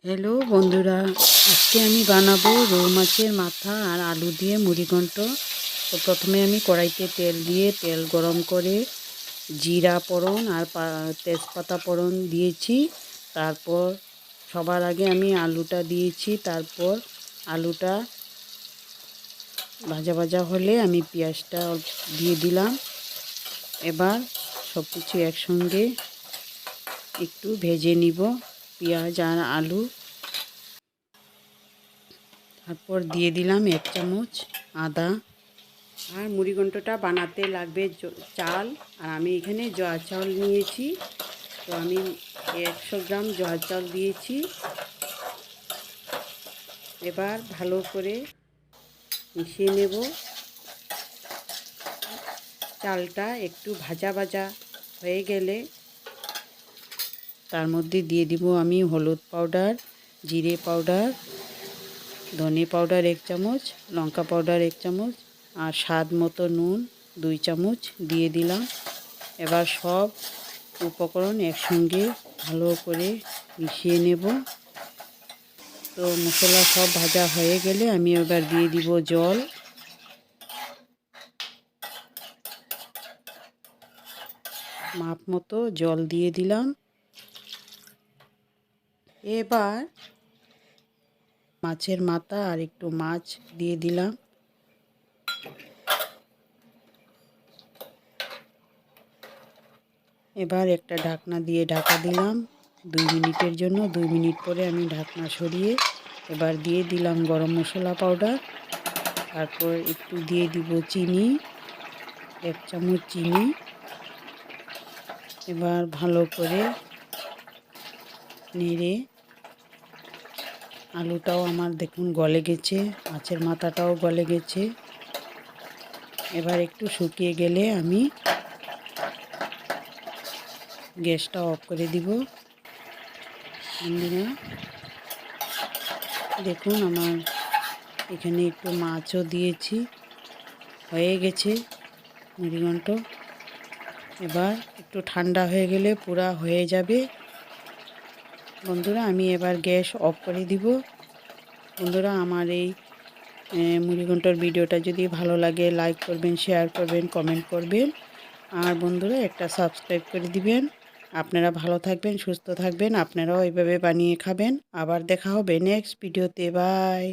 Hello বন্ধুরা, আজকে আমি বানাবো রৌ মাছের মাথা আর আলু দিয়ে মুড়িঘণ্ট। তো প্রথমে আমি কড়াইতে তেল দিয়ে তেল গরম করে জিরা ফোড়ন আর তেজপাতা ফোড়ন দিয়েছি। তারপর সবার আগে আমি আলুটা দিয়েছি। তারপর আলুটা ভাজা ভাজা হলে আমি পেঁয়াজটা দিয়ে দিলাম। এবার সব কিছু একসঙ্গে একটু ভেজে নিব, পেঁয়াজ আর আলু। তারপর দিয়ে দিলাম 1 চামচ আদা। আর মুড়িঘণ্টটা বানাতে লাগবে চাল, আর আমি এখানে জোয়ার চাল নিয়েছি। তো আমি 100 গ্রাম জোয়ার চাল দিয়েছি। এবার ভালো করে মিশিয়ে নেব। চালটা একটু ভাজা ভাজা হয়ে গেলে তার মধ্যে দিয়ে দিব আমি হলুদ পাউডার, জিরে পাউডার, ধনে পাউডার 1 চামচ, লঙ্কা পাউডার 1 চামচ আর স্বাদ মতো নুন 2 চামচ দিয়ে দিলাম। এবার সব উপকরণ একসঙ্গে ভালো করে মিশিয়ে নেব। তো মশলা সব ভাজা হয়ে গেলে আমি এবার দিয়ে দিব জল। মাপ মতো জল দিয়ে দিলাম। এবার মাছের মাথা আর একটু মাছ দিয়ে দিলাম। এবার একটা ঢাকনা দিয়ে ঢাকা দিলাম 2 মিনিটের জন্য। 2 মিনিট পরে আমি ঢাকনা সরিয়ে এবার দিয়ে দিলাম গরম মশলা পাউডার। তারপর একটু দিয়ে দিব চিনি, 1 চামচ চিনি। এবার ভালো করে নেড়ে, আলুটাও আমার দেখুন গলে গেছে, মাছের মাথাটাও গলে গেছে। এবার একটু শুকিয়ে গেলে আমি গ্যাসটা অফ করে দিব। বন্ধুরা দেখুন, আমার এখানে একটু মাছও দিয়েছি, হয়ে গেছে মুড়িঘণ্ট। এবার একটু ঠান্ডা হয়ে গেলে পুরা হয়ে যাবে। বন্ধুরা আমি এবার গ্যাস অফ করে দিব। বন্ধুরা আমার এই মুড়িঘণ্টর ভিডিওটা যদি ভালো লাগে লাইক করবেন, শেয়ার করবেন, কমেন্ট করবেন। আর বন্ধুরা একটা সাবস্ক্রাইব করে দিবেন। আপনারা ভালো থাকবেন, সুস্থ থাকবেন, আপনারাও এইভাবে বানিয়ে খাবেন। আবার দেখা হবে নেক্সট ভিডিওতে। বাই।